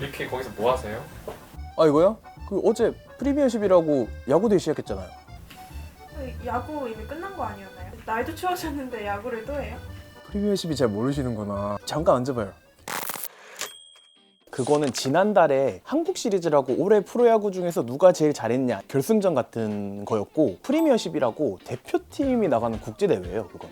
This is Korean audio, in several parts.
이렇게 거기서 뭐 하세요? 아 이거요? 그 어제 프리미어십이라고 야구 대회 시작했잖아요. 야구 이미 끝난 거 아니었나요? 날도 추워졌는데 야구를 또 해요? 프리미어십이 잘 모르시는구나. 잠깐 앉아봐요. 그거는 지난달에 한국 시리즈라고 올해 프로야구 중에서 누가 제일 잘했냐 결승전 같은 거였고, 프리미어십이라고 대표팀이 나가는 국제대회예요 그건.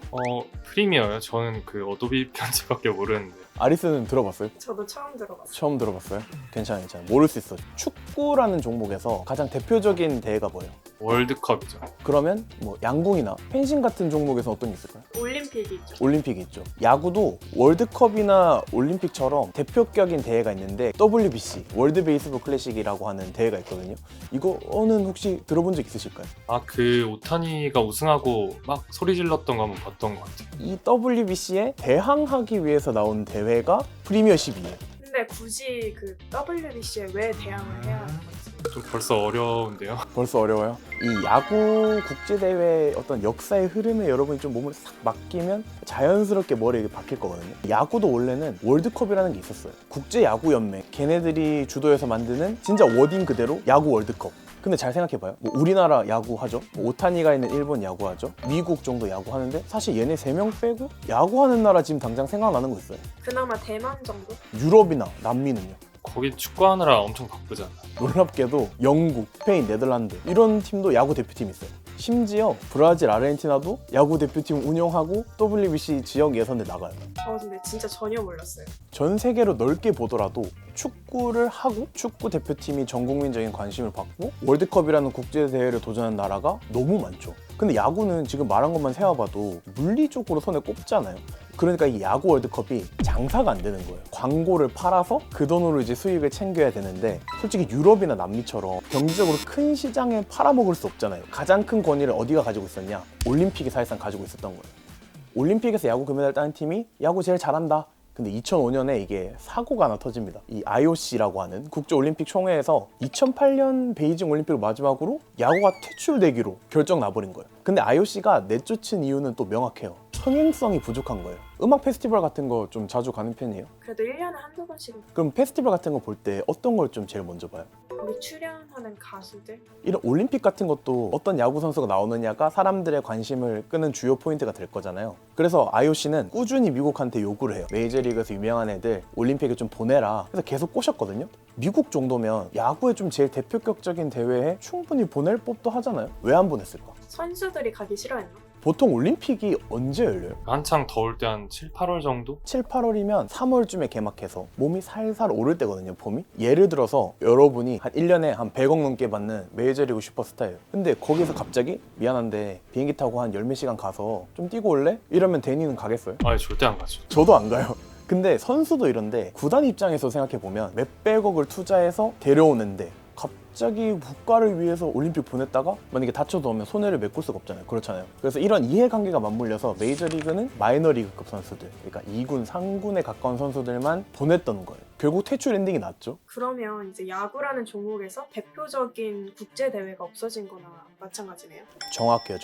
프리미어요? 저는 그 어도비 편집밖에 모르는데. 아리스는 들어봤어요? 저도 처음 들어봤어요. 처음 들어봤어요? 괜찮아요. 모를 수 있어. 축구라는 종목에서 가장 대표적인 대회가 뭐예요? 월드컵이죠. 그러면 뭐 양궁이나 펜싱 같은 종목에서 어떤 게 있을까요? 올림픽이 있죠. 올림픽이 있죠. 야구도 월드컵이나 올림픽처럼 대표격인 대회가 있는데 WBC, 월드 베이스볼 클래식이라고 하는 대회가 있거든요. 이거는 혹시 들어본 적 있으실까요? 그 오타니가 우승하고 막 소리 질렀던 거 한번 봤던 것 같아요. 이 WBC에 대항하기 위해서 나온 대회가 프리미어십이에요. 근데 굳이 그 WBC에 왜 대항을 해야 하는 건지. 좀 벌써 어려운데요. 벌써 어려워요? 이 야구 국제대회의 어떤 역사의 흐름에 여러분이 좀 몸을 싹 맡기면 자연스럽게 머리에 박힐 거거든요. 야구도 원래는 월드컵이라는 게 있었어요. 국제야구연맹, 걔네들이 주도해서 만드는 진짜 워딩 그대로 야구 월드컵. 근데 잘 생각해봐요. 뭐 우리나라 야구하죠. 뭐 오타니가 있는 일본 야구하죠. 미국 정도 야구하는데 사실 얘네 3명 빼고 야구하는 나라 지금 당장 생각나는 거 있어요. 그나마 대만 정도? 유럽이나 남미는요. 거기 축구하느라 엄청 바쁘잖아. 놀랍게도 영국, 스페인, 네덜란드 이런 팀도 야구 대표팀이 있어요. 심지어 브라질, 아르헨티나도 야구 대표팀 운영하고 WBC 지역 예선에 나가요. 근데 진짜 전혀 몰랐어요. 전 세계로 넓게 보더라도 축구를 하고 축구 대표팀이 전 국민적인 관심을 받고 월드컵이라는 국제대회를 도전한 나라가 너무 많죠. 근데 야구는 지금 말한 것만 세어봐도 물리적으로 손에 꼽잖아요. 그러니까 이 야구 월드컵이 장사가 안 되는 거예요. 광고를 팔아서 그 돈으로 이제 수익을 챙겨야 되는데, 솔직히 유럽이나 남미처럼 경제적으로 큰 시장에 팔아먹을 수 없잖아요. 가장 큰 권위를 어디가 가지고 있었냐? 올림픽이 사실상 가지고 있었던 거예요. 올림픽에서 야구 금메달 따는 팀이 야구 제일 잘한다. 근데 2005년에 이게 사고가 하나 터집니다. 이 IOC라고 하는 국제올림픽 총회에서 2008년 베이징 올림픽을 마지막으로 야구가 퇴출되기로 결정 나버린 거예요. 근데 IOC가 내쫓은 이유는 또 명확해요. 흥행성이 부족한 거예요. 음악 페스티벌 같은 거 좀 자주 가는 편이에요? 그래도 1년에 한두 번씩은. 그럼 페스티벌 같은 거 볼 때 어떤 걸 좀 제일 먼저 봐요? 거기 출연하는 가수들? 이런 올림픽 같은 것도 어떤 야구 선수가 나오느냐가 사람들의 관심을 끄는 주요 포인트가 될 거잖아요. 그래서 IOC는 꾸준히 미국한테 요구를 해요. 메이저리그에서 유명한 애들 올림픽에 좀 보내라. 그래서 계속 꼬셨거든요. 미국 정도면 야구에 좀 제일 대표격적인 대회에 충분히 보낼 법도 하잖아요. 왜 안 보냈을까? 선수들이 가기 싫어했나? 보통 올림픽이 언제 열려요? 한창 더울 때 한 7, 8월 정도? 7, 8월이면 3월쯤에 개막해서 몸이 살살 오를 때거든요, 봄이. 예를 들어서 여러분이 한 1년에 한 100억 넘게 받는 메이저리그 슈퍼스타예요. 근데 거기서 갑자기 미안한데 비행기 타고 한 10몇 시간 가서 좀 뛰고 올래? 이러면 데니는 가겠어요? 절대 안 가죠. 저도 안 가요. 근데 선수도 이런데 구단 입장에서 생각해보면 몇백억을 투자해서 데려오는데 갑자기 국가를 위해서 올림픽 보냈다가 만약에 다쳐도 오면 손해를 메꿀 수가 없잖아요. 그렇잖아요. 그래서 이런 이해관계가 맞물려서 메이저리그는 마이너리그급 선수들, 그러니까 2군, 3군에 가까운 선수들만 보냈던 거예요. 결국 퇴출 엔딩이 났죠. 그러면 이제 야구라는 종목에서 대표적인 국제대회가 없어진 거나 마찬가지네요. 정확해요.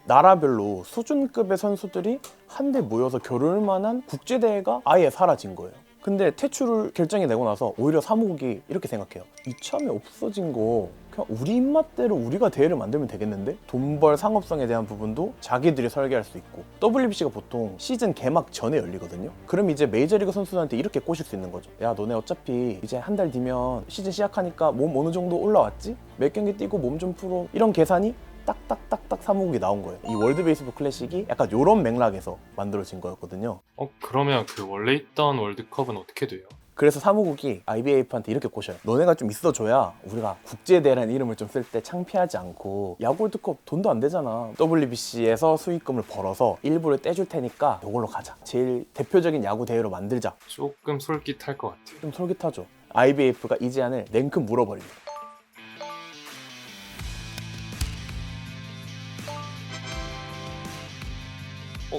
나라별로 수준급의 선수들이 한데 모여서 겨룰 만한 국제대회가 아예 사라진 거예요. 근데 퇴출을 결정이 내고 나서 오히려 사무국이 이렇게 생각해요. 이참에 없어진 거 그냥 우리 입맛대로 우리가 대회를 만들면 되겠는데? 돈벌 상업성에 대한 부분도 자기들이 설계할 수 있고, WBC가 보통 시즌 개막 전에 열리거든요. 그럼 이제 메이저리그 선수들한테 이렇게 꼬실 수 있는 거죠. 야, 너네 어차피 이제 한 달 뒤면 시즌 시작하니까 몸 어느 정도 올라왔지? 몇 경기 뛰고 몸 좀 풀어. 이런 계산이 딱딱딱딱 사무국이 나온 거예요. 이 월드 베이스볼 클래식이 약간 요런 맥락에서 만들어진 거였거든요. 그러면 그 원래 있던 월드컵은 어떻게 돼요? 그래서 사무국이 IBF한테 이렇게 꼬셔요. 너네가 좀 있어줘야 우리가 국제대회라는 이름을 좀 쓸 때 창피하지 않고, 야구 월드컵 돈도 안 되잖아. WBC에서 수익금을 벌어서 일부를 떼줄 테니까 이걸로 가자. 제일 대표적인 야구 대회로 만들자. 조금 솔깃할 것 같아요. 좀 솔깃하죠. IBF가 이 제안을 냉큼 물어버립니다.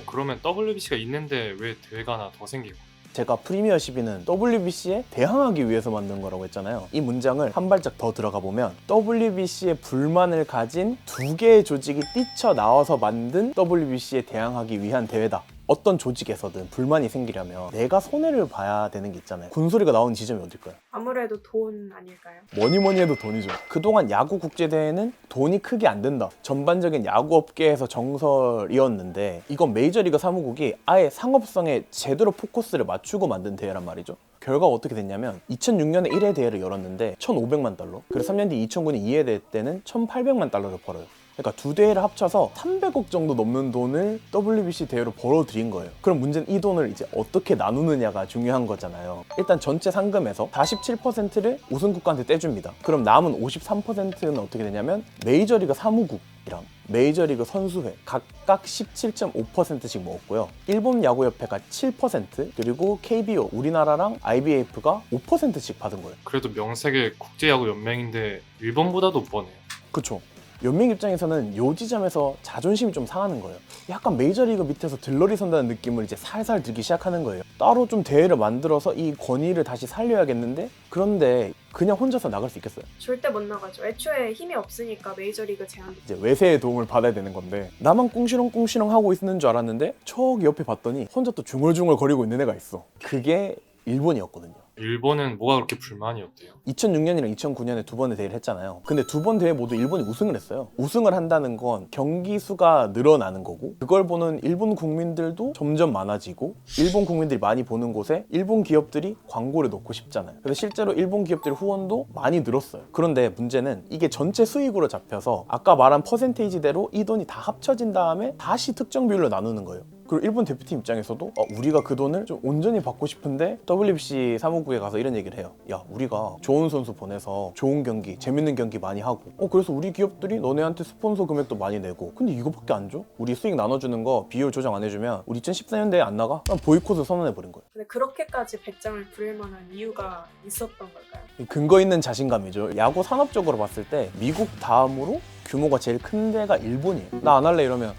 그러면 WBC가 있는데 왜 대회가 하나 더 생기고? 제가 프리미어십이는 WBC에 대항하기 위해서 만든 거라고 했잖아요. 이 문장을 한 발짝 더 들어가 보면 WBC에 불만을 가진 두 개의 조직이 뛰쳐나와서 만든 WBC에 대항하기 위한 대회다. 어떤 조직에서든 불만이 생기려면 내가 손해를 봐야 되는 게 있잖아요. 군소리가 나오는 지점이 어딜까요? 아무래도 돈 아닐까요? 뭐니 해도 돈이죠. 그동안 야구 국제대회는 돈이 크게 안 된다. 전반적인 야구 업계에서 정설이었는데 이건 메이저리그 사무국이 아예 상업성에 제대로 포커스를 맞추고 만든 대회란 말이죠. 결과가 어떻게 됐냐면 2006년에 1회 대회를 열었는데 1,500만 달러, 그리고 3년 뒤 2009년 2회 대회 때는 1,800만 달러를 벌어요. 그러니까 두 대회를 합쳐서 300억 정도 넘는 돈을 WBC 대회로 벌어들인 거예요. 그럼 문제는 이 돈을 이제 어떻게 나누느냐가 중요한 거잖아요. 일단 전체 상금에서 47%를 우승국가한테 떼줍니다. 그럼 남은 53%는 어떻게 되냐면 메이저리그 사무국이랑 메이저리그 선수회 각각 17.5%씩 먹었고요. 일본 야구협회가 7%, 그리고 KBO 우리나라랑 IBF가 5%씩 받은 거예요. 그래도 명색의 국제야구 연맹인데 일본보다도 못 버네요. 그쵸. 연맹 입장에서는 요 지점에서 자존심이 좀 상하는 거예요. 약간 메이저리그 밑에서 들러리 선다는 느낌을 이제 살살 들기 시작하는 거예요. 따로 좀 대회를 만들어서 이 권위를 다시 살려야겠는데, 그런데 그냥 혼자서 나갈 수 있겠어요? 절대 못 나가죠. 애초에 힘이 없으니까 메이저리그 제한. 이제 외세의 도움을 받아야 되는 건데 나만 꿍시렁꿍시렁 하고 있는 줄 알았는데 저기 옆에 봤더니 혼자 또 중얼중얼 거리고 있는 애가 있어. 그게 일본이었거든요. 일본은 뭐가 그렇게 불만이었대요? 2006년이랑 2009년에 두 번의 대회를 했잖아요. 근데 두 번 대회 모두 일본이 우승을 했어요. 우승을 한다는 건 경기 수가 늘어나는 거고, 그걸 보는 일본 국민들도 점점 많아지고, 일본 국민들이 많이 보는 곳에 일본 기업들이 광고를 넣고 싶잖아요. 그래서 실제로 일본 기업들 후원도 많이 늘었어요. 그런데 문제는 이게 전체 수익으로 잡혀서 아까 말한 퍼센테이지대로 이 돈이 다 합쳐진 다음에 다시 특정 비율로 나누는 거예요. 그리고 일본 대표팀 입장에서도 우리가 그 돈을 좀 온전히 받고 싶은데 WBC 사무국에 가서 이런 얘기를 해요. 야, 우리가 좋은 선수 보내서 좋은 경기, 재밌는 경기 많이 하고, 그래서 우리 기업들이 너네한테 스폰서 금액도 많이 내고, 근데 이거밖에 안 줘? 우리 수익 나눠주는 거 비율 조정 안 해주면 우리 2014년대에 안 나가? 난 보이콧을 선언해버린 거예요. 근데 그렇게까지 배짱을 부릴 만한 이유가 있었던 걸까요? 근거 있는 자신감이죠. 야구 산업적으로 봤을 때 미국 다음으로 규모가 제일 큰 데가 일본이에요. 나 안 할래 이러면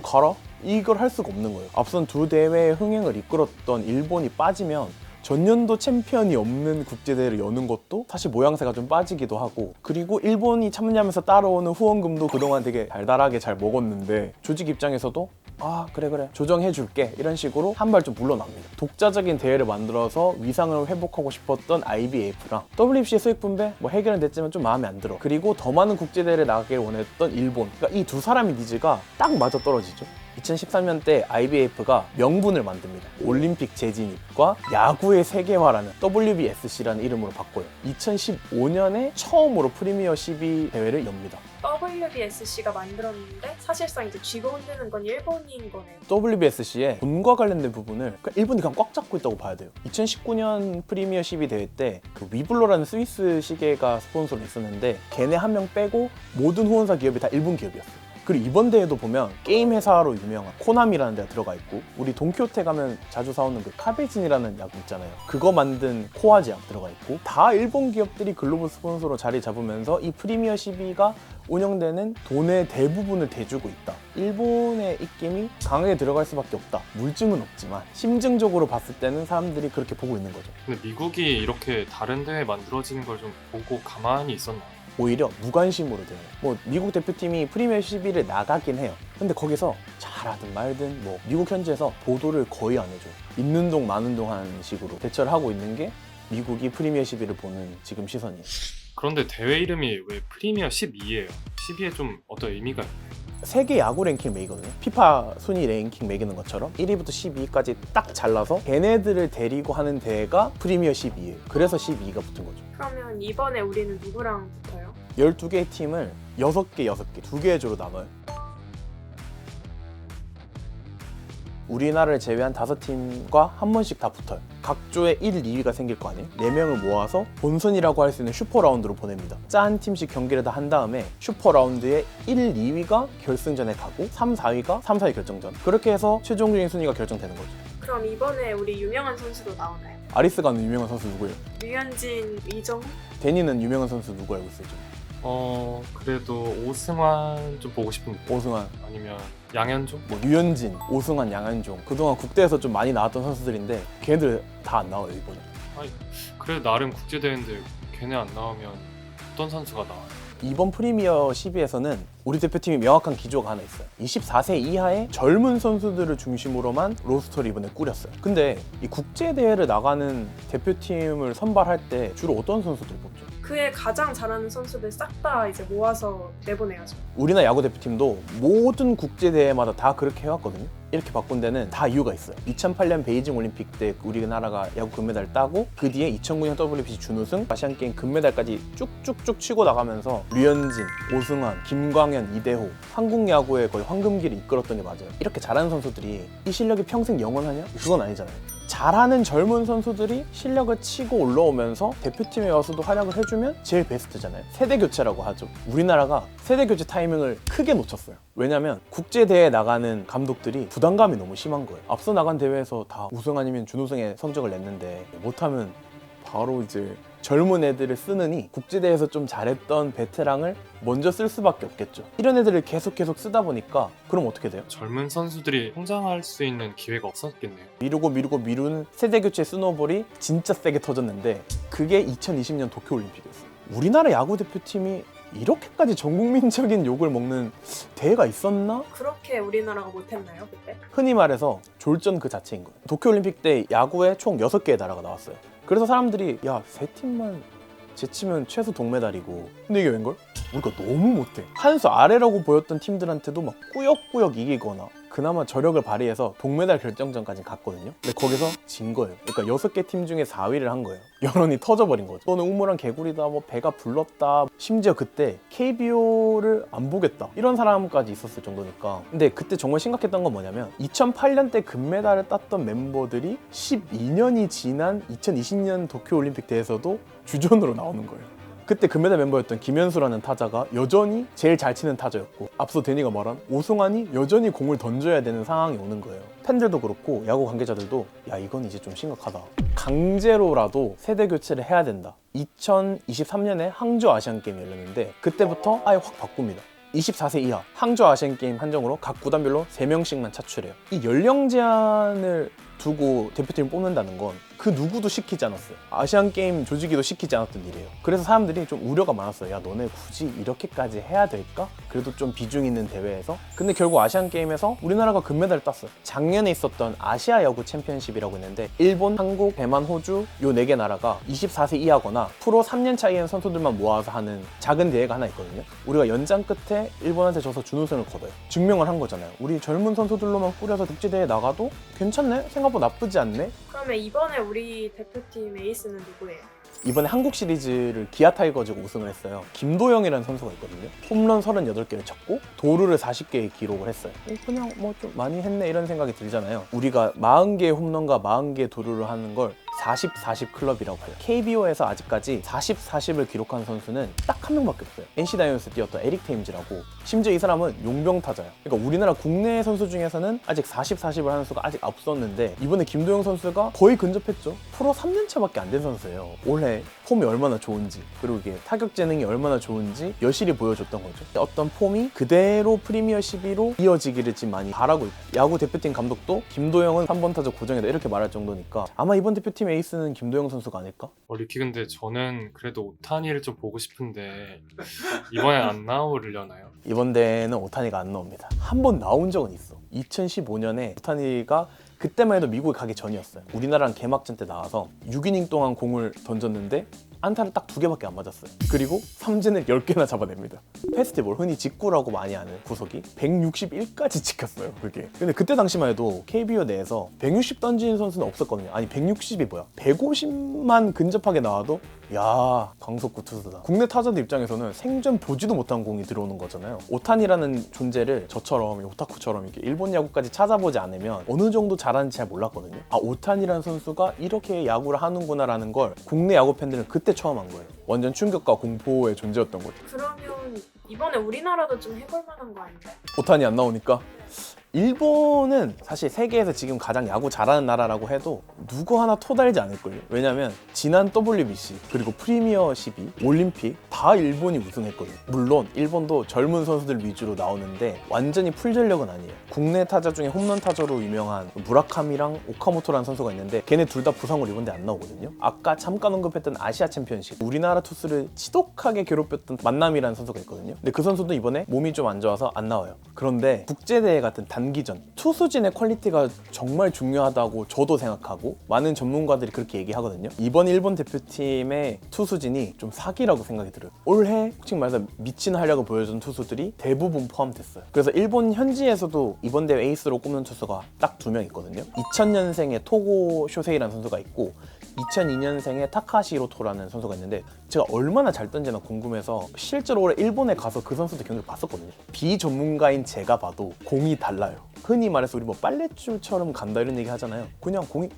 가라? 이걸 할 수가 없는 거예요. 앞선 두 대회의 흥행을 이끌었던 일본이 빠지면 전년도 챔피언이 없는 국제대회를 여는 것도 사실 모양새가 좀 빠지기도 하고, 그리고 일본이 참여하면서 따라오는 후원금도 그동안 되게 달달하게 잘 먹었는데 조직 입장에서도 그래 조정해줄게 이런 식으로 한 발 좀 물러납니다. 독자적인 대회를 만들어서 위상을 회복하고 싶었던 IBF랑 WBC 수익 분배 해결은 됐지만 좀 마음에 안 들어. 그리고 더 많은 국제대회를 나가길 원했던 일본, 그러니까 이 두 사람의 니즈가 딱 맞아 떨어지죠. 2013년 때 IBF가 명분을 만듭니다. 올림픽 재진입과 야구의 세계화라는 WBSC라는 이름으로 바꿔요. 2015년에 처음으로 프리미어 12 대회를 엽니다. WBSC가 만들었는데 사실상 이제 쥐고 흔드는 건 일본인 거네요. WBSC의 돈과 관련된 부분을 일본이 그냥 꽉 잡고 있다고 봐야 돼요. 2019년 프리미어 12 대회 때 그 위블러라는 스위스 시계가 스폰서로 있었는데 걔네 한 명 빼고 모든 후원사 기업이 다 일본 기업이었어요. 그리고 이번 대회도 보면 게임 회사로 유명한 코나미라는 데가 들어가 있고, 우리 돈키호테 가면 자주 사오는 그 카베진이라는 야구 있잖아요. 그거 만든 코아제약 들어가 있고, 다 일본 기업들이 글로벌 스폰서로 자리 잡으면서 이 프리미어 12가 운영되는 돈의 대부분을 대주고 있다. 일본의 입김이 강하게 들어갈 수밖에 없다. 물증은 없지만 심증적으로 봤을 때는 사람들이 그렇게 보고 있는 거죠. 근데 미국이 이렇게 다른 대회 만들어지는 걸 좀 보고 가만히 있었나요? 오히려 무관심으로 돼요. 미국 대표팀이 프리미어 12를 나가긴 해요. 근데 거기서 잘하든 말든 미국 현지에서 보도를 거의 안 해줘요. 있는 동 마는 동 하는 식으로 대처를 하고 있는 게 미국이 프리미어 12를 보는 지금 시선이에요. 그런데 대회 이름이 왜 프리미어 12예요? 12에 좀 어떤 의미가 있나요? 세계 야구 랭킹 매기거든요. 피파 순위 랭킹 매기는 것처럼 1위부터 12위까지 딱 잘라서 걔네들을 데리고 하는 대회가 프리미어 12예요. 그래서 12위가 붙은 거죠. 그러면 이번에 우리는 누구랑 붙어요? 12개의 팀을 6개, 2개의 조로 나눠요. 우리나라를 제외한 5팀과 한 번씩 다 붙어요. 각 조에 1, 2위가 생길 거 아니에요? 4명을 모아서 본선이라고 할 수 있는 슈퍼라운드로 보냅니다. 짠 팀씩 경기를 다 한 다음에 슈퍼라운드에 1, 2위가 결승전에 가고 3, 4위가 3, 4위 결정전. 그렇게 해서 최종적인 순위가 결정되는 거죠. 그럼 이번에 우리 유명한 선수도 나오나요? 아리스 가는 유명한 선수 누구예요? 류현진, 이정우? 데니는 유명한 선수 누구 알고 있어요? 지금? 그래도 오승환 좀 보고 싶은데. 오승환, 아니면 양현종? 류현진, 오승환, 양현종. 그동안 국대에서 좀 많이 나왔던 선수들인데 걔네들 다 안 나와요 이번에. 그래도 나름 국제대회인데 걔네 안 나오면 어떤 선수가 나와요? 이번 프리미어 12에서는 우리 대표팀이 명확한 기조가 하나 있어요. 24세 이하의 젊은 선수들을 중심으로만 로스터를 이번에 꾸렸어요. 근데 이 국제대회를 나가는 대표팀을 선발할 때 주로 어떤 선수들 뽑죠? 그에 가장 잘하는 선수들 싹 다 이제 모아서 내보내야죠. 우리나라 야구 대표팀도 모든 국제대회마다 다 그렇게 해왔거든요. 이렇게 바꾼 데는 다 이유가 있어요. 2008년 베이징 올림픽 때 우리나라가 야구 금메달 따고 그 뒤에 2009년 WBC 준우승, 아시안게임 금메달까지 쭉쭉쭉 치고 나가면서 류현진, 오승환, 김광현, 이대호, 한국 야구의 거의 황금기를 이끌었던 게 맞아요. 이렇게 잘하는 선수들이 이 실력이 평생 영원하냐? 그건 아니잖아요. 잘하는 젊은 선수들이 실력을 치고 올라오면서 대표팀에 와서도 활약을 해주면 제일 베스트잖아요. 세대 교체라고 하죠. 우리나라가 세대 교체 타이밍을 크게 놓쳤어요. 왜냐면 국제대회에 나가는 감독들이 부담감이 너무 심한 거예요. 앞서 나간 대회에서 다 우승 아니면 준우승의 성적을 냈는데 못하면 바로 이제 젊은 애들을 쓰느니 국제대회에서 좀 잘했던 베테랑을 먼저 쓸 수밖에 없겠죠. 이런 애들을 계속 쓰다 보니까 그럼 어떻게 돼요? 젊은 선수들이 성장할 수 있는 기회가 없었겠네요. 미룬 세대교체 스노볼이 진짜 세게 터졌는데 그게 2020년 도쿄올림픽이었어요. 우리나라 야구대표팀이 이렇게까지 전국민적인 욕을 먹는 대회가 있었나? 그렇게 우리나라가 못했나요 그때? 흔히 말해서 졸전 그 자체인 거예요. 도쿄올림픽 때 야구에 총 6개의 나라가 나왔어요. 그래서 사람들이 야, 3팀만 제치면 최소 동메달이고 근데 이게 웬걸? 우리가 너무 못해. 한 수 아래라고 보였던 팀들한테도 막 꾸역꾸역 이기거나 그나마 저력을 발휘해서 동메달 결정전까지 갔거든요. 근데 거기서 진 거예요. 그러니까 6개 팀 중에 4위를 한 거예요. 여론이 터져버린 거죠. 너는 우물한 개구리다, 뭐 배가 불렀다. 심지어 그때 KBO를 안 보겠다 이런 사람까지 있었을 정도니까. 근데 그때 정말 심각했던 건 뭐냐면 2008년 때 금메달을 땄던 멤버들이 12년이 지난 2020년 도쿄올림픽 대회에서도 주전으로 나오는 거예요. 그때 금메달 멤버였던 김현수라는 타자가 여전히 제일 잘 치는 타자였고 앞서 데니가 말한 오승환이 여전히 공을 던져야 되는 상황이 오는 거예요. 팬들도 그렇고 야구 관계자들도 야, 이건 이제 좀 심각하다. 강제로라도 세대 교체를 해야 된다. 2023년에 항저 아시안게임이 열렸는데 그때부터 아예 확 바꿉니다. 24세 이하 항저 아시안게임 한정으로 각 구단별로 3명씩만 차출해요. 이 연령 제한을 두고 대표팀을 뽑는다는 건 그 누구도 시키지 않았어요. 아시안게임 조직위도 시키지 않았던 일이에요. 그래서 사람들이 좀 우려가 많았어요. 야, 너네 굳이 이렇게까지 해야 될까? 그래도 좀 비중 있는 대회에서. 근데 결국 아시안게임에서 우리나라가 금메달을 땄어요. 작년에 있었던 아시아 야구 챔피언십이라고 있는데 일본, 한국, 대만, 호주 요 4개 나라가 24세 이하거나 프로 3년 차이인 선수들만 모아서 하는 작은 대회가 하나 있거든요. 우리가 연장 끝에 일본한테 져서 준우승을 거둬요. 증명을 한 거잖아요. 우리 젊은 선수들로만 꾸려서 국제대회 나가도 괜찮네? 생각보다 나쁘지 않네? 그러면 이번에 우리 대표팀 에이스는 누구예요? 이번에 한국 시리즈를 기아 타이거즈가 우승을 했어요. 김도영이라는 선수가 있거든요. 홈런 38개를 쳤고 도루를 40개의 기록을 했어요. 그냥 뭐 좀 많이 했네 이런 생각이 들잖아요. 우리가 40개의 홈런과 40개의 도루를 하는 걸 40-40 클럽이라고 해요. KBO에서 아직까지 40-40을 기록한 선수는 딱 한 명밖에 없어요. NC 다이노스 뛰었던 에릭 테임즈라고. 심지어 이 사람은 용병 타자예요. 그러니까 우리나라 국내 선수 중에서는 아직 40-40을 하는 수가 아직 없었는데 이번에 김도영 선수가 거의 근접했죠. 프로 3년차밖에 안 된 선수예요. 올해 폼이 얼마나 좋은지 그리고 이게 타격 재능이 얼마나 좋은지 여실히 보여줬던 거죠. 어떤 폼이 그대로 프리미어 12로 이어지기를 지금 많이 바라고 있고 야구 대표팀 감독도 김도영은 3번 타자 고정이다 이렇게 말할 정도니까 아마 이번 대표팀 에이스는 김도영 선수가 아닐까? 리키 근데 저는 그래도 오타니를 좀 보고 싶은데 이번에 안 나오려나요? 이번 대회는 오타니가 안 나옵니다. 한 번 나온 적은 있어. 2015년에 오타니가 그때만 해도 미국에 가기 전이었어요. 우리나라랑 개막전 때 나와서 6이닝 동안 공을 던졌는데 안타를 딱 2개밖에 안 맞았어요. 그리고 삼진을 10개나 잡아냅니다. 페스티벌, 흔히 직구라고 많이 아는 구속이 161까지 찍혔어요. 그게. 근데 그때 당시만 해도 KBO 내에서 160 던지는 선수는 없었거든요. 아니 160이 뭐야? 150만 근접하게 나와도 야, 광속구 투수다. 국내 타자들 입장에서는 생전 보지도 못한 공이 들어오는 거잖아요. 오타니라는 존재를 저처럼 오타쿠처럼 이렇게 일본 야구까지 찾아보지 않으면 어느 정도 잘하는지 잘 몰랐거든요. 아, 오타니라는 선수가 이렇게 야구를 하는구나라는 걸 국내 야구 팬들은 그때 처음 한 거예요. 완전 충격과 공포의 존재였던 거죠. 그러면 이번에 우리나라도 좀 해볼 만한 거 아닌가요? 오타니 안 나오니까 일본은 사실 세계에서 지금 가장 야구 잘하는 나라라고 해도 누구 하나 토달지 않을걸요. 왜냐면 지난 WBC 그리고 프리미어 12, 올림픽 다 일본이 우승했거든요. 물론 일본도 젊은 선수들 위주로 나오는데 완전히 풀전력은 아니에요. 국내 타자 중에 홈런 타자로 유명한 무라카미랑 오카모토라는 선수가 있는데 걔네 둘 다 부상으로 이번 대회 안 나오거든요. 아까 잠깐 언급했던 아시아 챔피언십 우리나라 투수를 지독하게 괴롭혔던 만남이라는 선수가 있거든요. 근데 그 선수도 이번에 몸이 좀 안 좋아서 안 나와요. 그런데 국제대회 같은 단기전 투수진의 퀄리티가 정말 중요하다고 저도 생각하고 많은 전문가들이 그렇게 얘기하거든요. 이번 일본 대표팀의 투수진이 좀 사기라고 생각이 들어요. 올해 솔직히 말해서 미친 활약을 보여준 투수들이 대부분 포함됐어요. 그래서 일본 현지에서도 이번 대회 에이스로 꼽는 투수가 딱 2명 있거든요. 2000년생의 토고 쇼세이라는 선수가 있고 2002년생의 타카시로 토라는 선수가 있는데 제가 얼마나 잘 던지나 궁금해서 실제로 올해 일본에 가서 그 선수들 경기를 봤었거든요. 비전문가인 제가 봐도 공이 달라요. 흔히 말해서 우리 뭐 빨랫줄처럼 간다 이런 얘기 하잖아요. 그냥 공이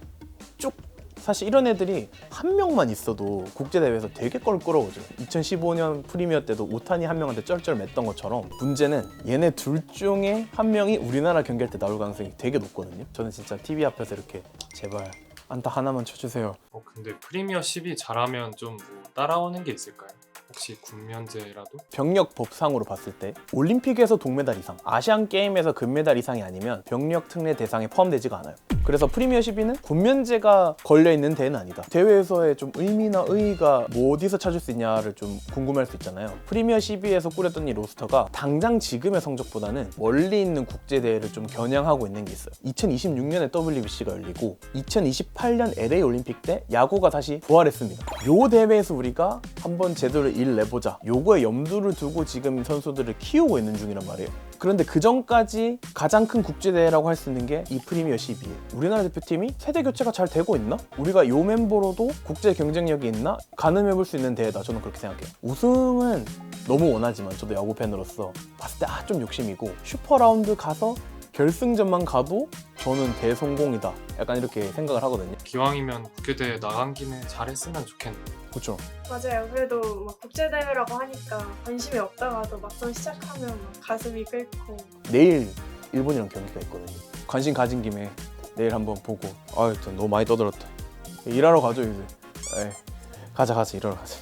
쭉 사실 이런 애들이 한 명만 있어도 국제대회에서 되게 껄끄러워져요. 2015년 프리미어 때도 오타니 한 명한테 쩔쩔 맸던 것처럼 문제는 얘네 둘 중에 한 명이 우리나라 경기할 때 나올 가능성이 되게 높거든요. 저는 진짜 TV 앞에서 이렇게 제발 안타 하나만 쳐주세요. 근데 프리미어 12 잘하면 좀 뭐 따라오는 게 있을까요? 혹시 군면제라도? 병력 법상으로 봤을 때 올림픽에서 동메달 이상, 아시안 게임에서 금메달 이상이 아니면 병력 특례 대상에 포함되지가 않아요. 그래서 프리미어 12는 군면제가 걸려있는 대회는 아니다. 대회에서의 좀 의미나 의의가 뭐 어디서 찾을 수 있냐를 좀 궁금할 수 있잖아요. 프리미어 12에서 꾸렸던 이 로스터가 당장 지금의 성적보다는 멀리 있는 국제대회를 좀 겨냥하고 있는 게 있어요. 2026년에 WBC가 열리고 2028년 LA 올림픽 때 야구가 다시 부활했습니다. 요 대회에서 우리가 한번 제대로 일 내보자. 요거에 염두를 두고 지금 선수들을 키우고 있는 중이란 말이에요. 그런데 그 전까지 가장 큰 국제대회라고 할 수 있는 게 이 프리미어 12예요. 우리나라 대표팀이 세대 교체가 잘 되고 있나? 우리가 요 멤버로도 국제 경쟁력이 있나? 가늠해볼 수 있는 대회다. 저는 그렇게 생각해요. 우승은 너무 원하지만 저도 야구 팬으로서 봤을 때 좀 욕심이고 슈퍼라운드 가서 결승전만 가도 저는 대성공이다. 약간 이렇게 생각을 하거든요. 기왕이면 국제대회 나간 김에 잘했으면 좋겠네요. 그렇죠. 맞아요. 그래도 막 국제대회라고 하니까 관심이 없다가도 막상 시작하면 막 가슴이 끓고. 내일 일본이랑 경기가 있거든요. 관심 가진 김에 내일 한번 보고 아유 또 너무 많이 떠들었다. 일하러 가죠 이제. 에이, 가자 일하러 가자.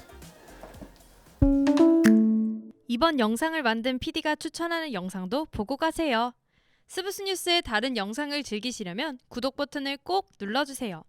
이번 영상을 만든 PD가 추천하는 영상도 보고 가세요. 스브스 뉴스의 다른 영상을 즐기시려면 구독 버튼을 꼭 눌러주세요.